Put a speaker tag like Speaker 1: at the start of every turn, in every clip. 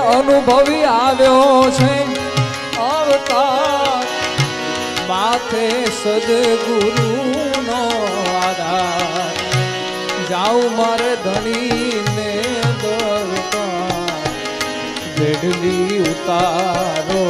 Speaker 1: અનુભવી આવ્યો છે અવતાર માથે સદગુરુનો આધાર જાઉં મારે ધણીને દરબાર વેડલી ઉતારો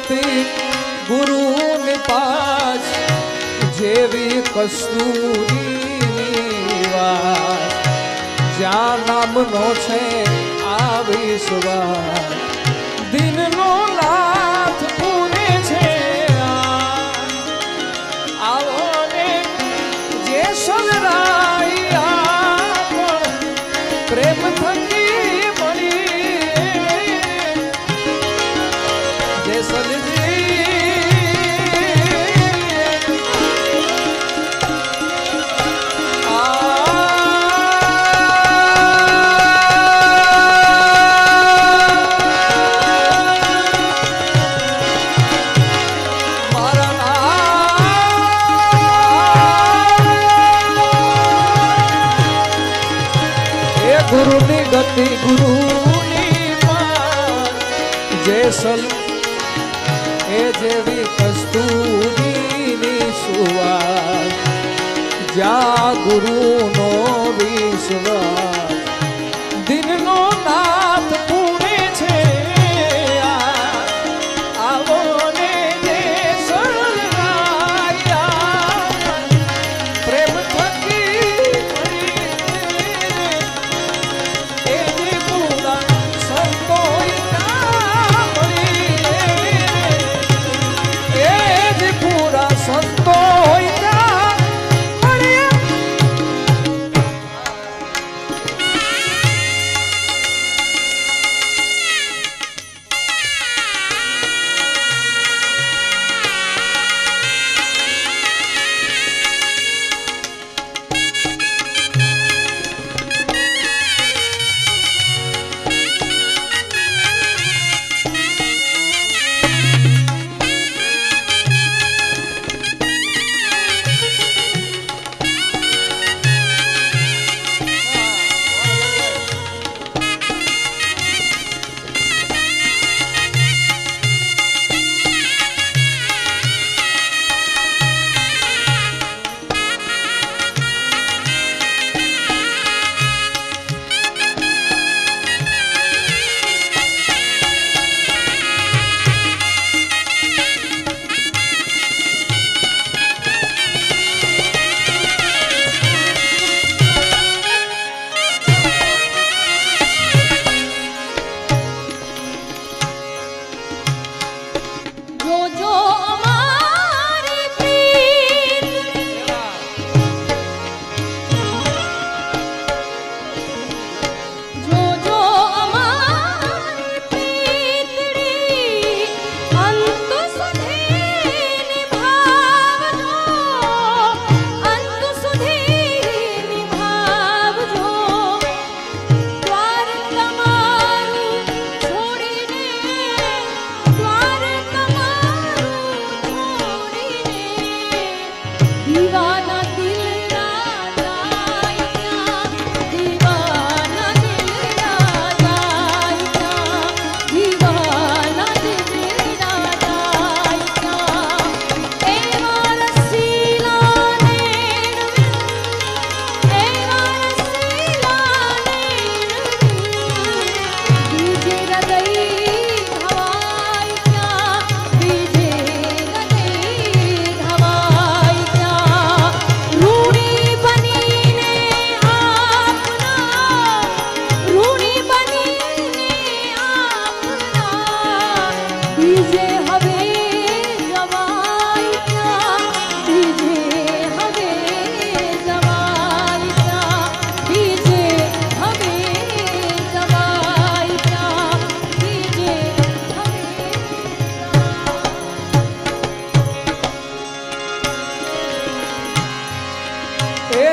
Speaker 1: ગતિ ગુરુની પાસ જેવી કસ્તુરીની વાત જ્યાં નામનો છે આ વિશ્વાસ દિનનો નાથ પૂરે છે આવો ને જે સલરાયા પ્રેમ થકી મળી જે સલજી ગુરુની ગતિ ગુરુની પાર જેસલ એ જેવી કસ્તુરીની સુવાસ જ્યાં ગુરુનો વિશ્વાસ દિનનો નાથ પૂરે છે આવો ને જેસલ રાયા પ્રેમ થકી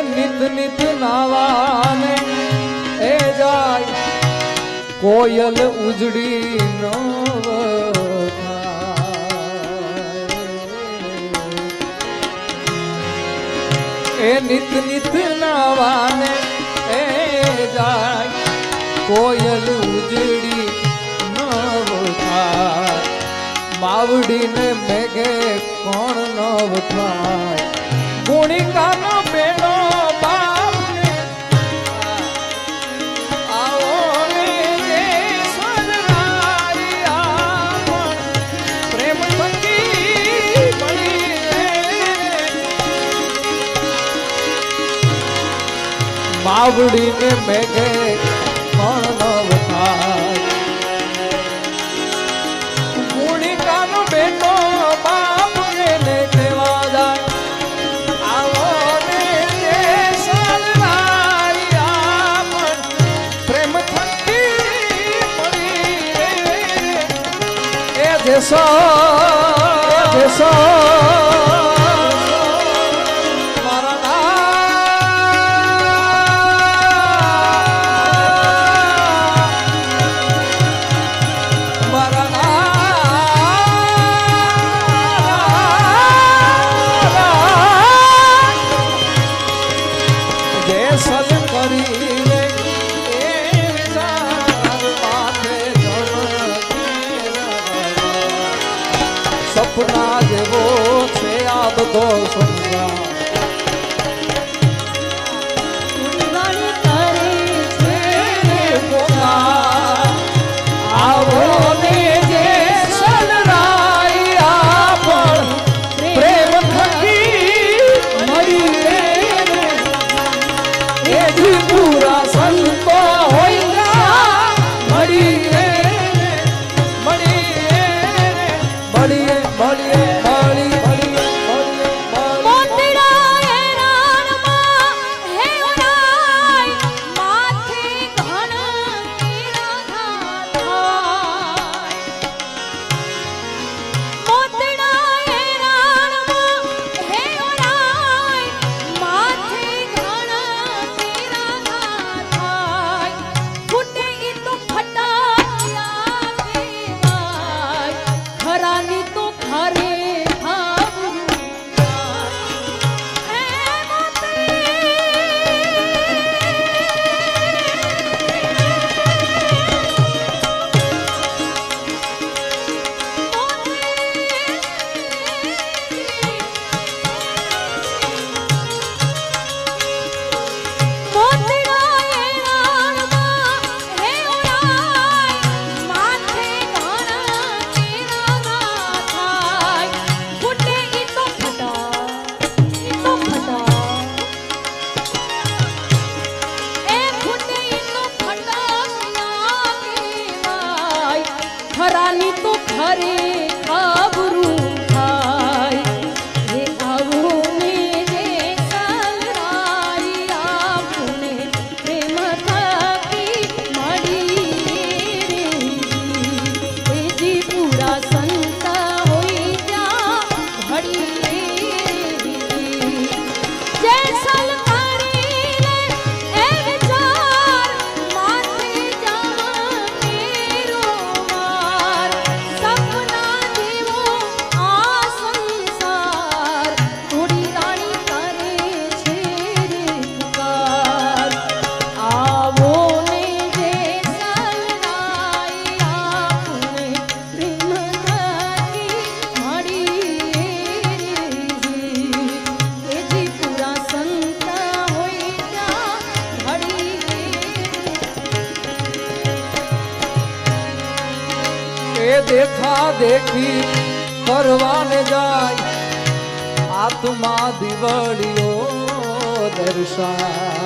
Speaker 1: નિત નિત નાવાને એ જાય કોયલ ઉજડી નવ એ નિત નિત નાવાને એ જાય કોયલ ઉજડી નવ થાય માવડીને મેઘે કોણ નવ થાય ગુણિકાનો બેનો બાપને આવો ને જે સદરાયા પણ પ્રેમ આવડીને મેઘે માનવ થાય ગુણિકાનો બેટો બાપ એને કહેવા જાય આવો ને જે સલનાઈ આપણ પ્રેમ થકી મળી એ જેસો સપના જેવો છે આ બધો સંસાર આવો ને જે સલનાઈ આપણ પ્રેમ થકી મળી એ જી પૂરા સંતો હોય મળીએ દેખા દેખી કરવાને જાય આત્મા દિવાળીઓ દર્શાય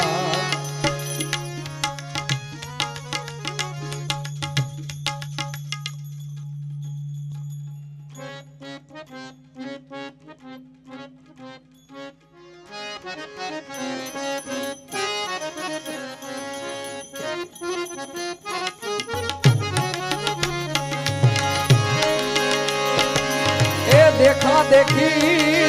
Speaker 1: देखा देखी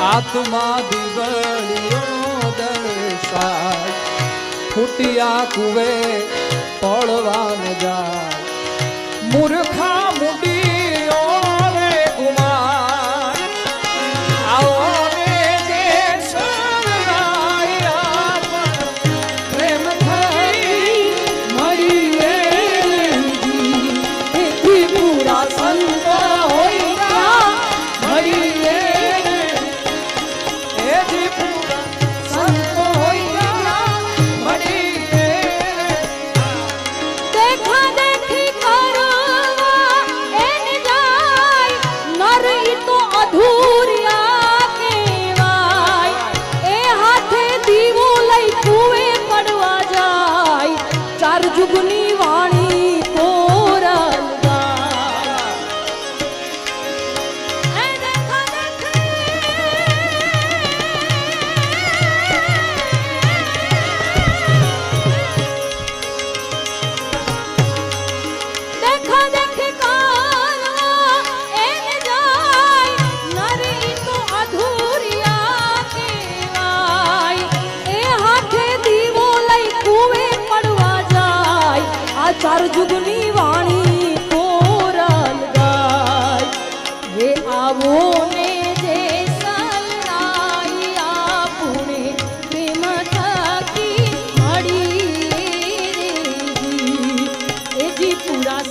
Speaker 1: આત્મા દીવળીઓ દર્શાય ફૂટિયા કુવે પડવાન જાય મૂર્ખા મુડીઓ રે કુમાર આવો ને જે શરણાયા પ્રેમ થઈ મળીએ
Speaker 2: એથી પૂરા સંત હોય મળીએ જુગની વાણી કોરલ દેખા દેખી કાલવા એને જાય નરી તો અધૂરિયા કહેવાય એ હાથે દીવો લઈ કુવે પડવા આ ચાર જુગની વાણી કોરલ ગાય હે આવો ને જે સલનાઈ પુણે પ્રેમ થકી મળી એ જી પૂરા